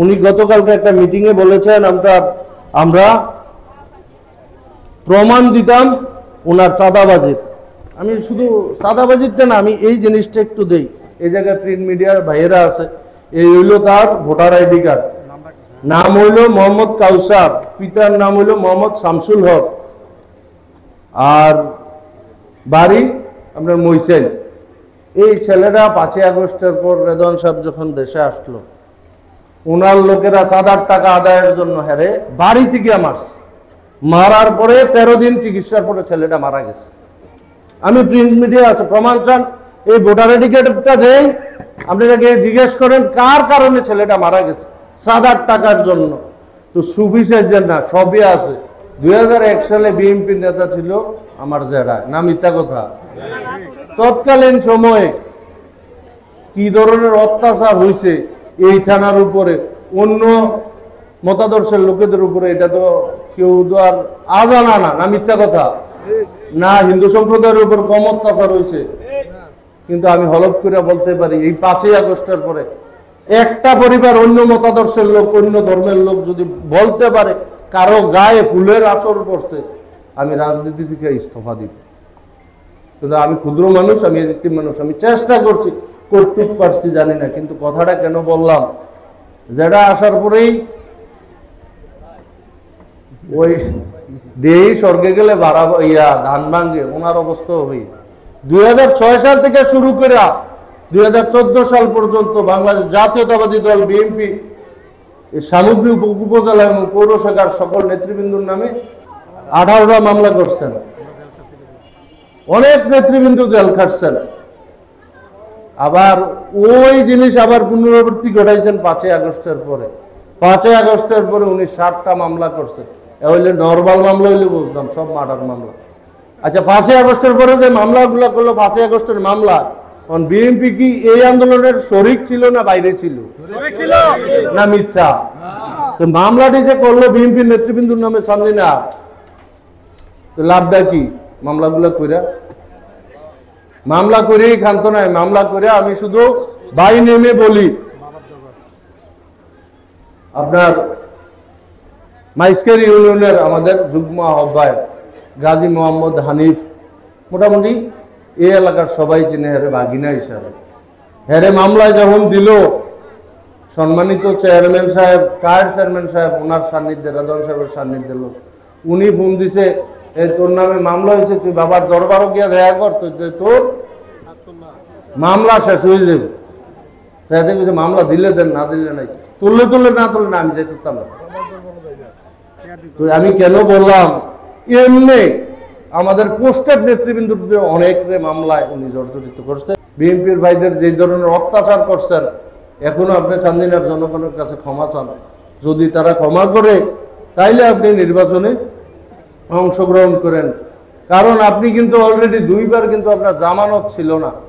উনি গতকালকে একটা মিটিংয়ে বলেছেন আমরা প্রমাণ দিতাম ওনার চাঁদাবাজির। আমি শুধু চাঁদাবাজিরটা না, আমি এই জিনিসটা একটু দেই। এই জায়গায় প্রিন্ট মিডিয়ার ভাইয়েরা আছে। এই হইল তার ভোটার আইডি কার্ড, নাম হইল মোহাম্মদ কাউসার, পিতার নাম হইল মোহাম্মদ শামসুল হক, আর বাড়ি আপনার মইসেল। এই ছেলেটা 5ই আগস্টের পর রেদওয়ান সাহেব যখন দেশে আসলো, ওনার লোকেরা চাঁদার টাকা আদায়ের জন্য হেরে বাড়ি থেকে মারার পরে 13 দিন চিকিৎসার পরে ছেলেটা মারা গেছে। আমি প্রিন্ট মিডিয়া আছে, প্রমাণ চান, এই ভোটার আইডি কার্ডটা দেই, আপনারা গিয়ে জিজ্ঞেস করেন কার কারণে ছেলেটা মারা গেছে, চাঁদার টাকার জন্য। তো সুফিসের জন্য সবই আছে। 2001 সালে বিএনপি নেতা ছিল আমার জেডা, না মিথ্যা কথা? তৎকালীন সময়ে কি ধরনের অত্যাচার হয়েছে এই থানার উপরে, অন্য মতাদর্শের লোকেদের উপরে, এটা তো কেউ তো আর আজানা না, না মিথ্যা কথা? না হিন্দু সম্প্রদায়ের উপর কম অত্যাচার হয়েছে? কিন্তু আমি হলফ করে বলতে পারি, এই 5ই আগস্টের পরে একটা পরিবার অন্য মতাদর্শের লোক, অন্য ধর্মের লোক যদি বলতে পারে কারো গায়ে ফুলের আঁচড় পড়ছে, আমি রাজনীতি থেকে ইস্তফা দিব। কিন্তু আমি ক্ষুদ্র মানুষ, আমি এদিকে মানুষ, আমি চেষ্টা করছি, করতেই পারছি জানি না। কিন্তু কথাটা কেন বললাম, যেটা আসার পরেই ওই দেই স্বর্গে গেলে ধান ভাঙ্গে, ওনার অবস্থা হই। 2006 সাল থেকে শুরু করে 2014 সাল পর্যন্ত বাংলাদেশ জাতীয়তাবাদী দল বিএনপি সামগ্রিক উপজেলা এবং পৌর শাখার সকল নেতৃবৃন্দুর নামে 18টা মামলা করছেন। অনেক নেতৃবৃন্দ জেল খাটছেন। আবার ওই জিনিস আবার পুনরাবৃত্তি ঘটাইছেন 5ই আগস্টের পরে। 5ই আগস্টের পরে উনি 60টা মামলা করছেন। হইলে নর্মাল মামলা হইলে বুঝতাম, সব মার্ডার মামলা। আচ্ছা, 5ই আগস্টের পরে যে মামলাগুলো করলো, 5ই আগস্টের মামলা, বিএনপি কি এই আন্দোলনের শরিক ছিল না বাইরে ছিল? না মিথ্যা? তো মামলাটি যে করলো বিএনপি নেতৃবৃন্দুর নামে সামনে, তো লাভটা কি? মামলাগুলো কইরা মামলা করেই ক্ষান্ত নাই, মামলা করে আমি শুধু বাই নেমে বলি, আপনার মাইজকের ইউনিয়নের আমাদের যুগ্ম আহ্বায়ক গাজী মোহাম্মদ হানিফ, মোটামুটি এই এলাকার সবাই চিনে হেরে বাগিনা হিসাবে। হেরে মামলায় যখন দিল, সম্মানিত চেয়ারম্যান সাহেব, কায়ের চেয়ারম্যান সাহেব, ওনার সান্নিধ্যে, রেদওয়ান সাহেবের সান্নিধ্যে লোক, উনি ফোন দিছে, তোর নামে মামলা হয়েছে, তুই বাবার দরবারও গিয়া দেখা কর, তোর মামলা শেষ হয়ে যাবে। মামলা দিলে দেন, না দিলে নাই, তুললে না তুললে না, আমি যাইতাম না। তো আমি কেন বললাম, এমনি আমাদের পোস্টেড নেতৃবৃন্দুর অনেক মামলায় উনি জর্জরিত করছে। বিএনপির ভাইদের যে ধরনের অত্যাচার করছেন, এখনো আপনি চান্দিনার জনগণের কাছে ক্ষমা চান। যদি তারা ক্ষমা করে, তাইলে আপনি নির্বাচনে অংশগ্রহণ করেন। কারণ আপনি কিন্তু অলরেডি 2বার কিন্তু আপনার জামানত ছিল না।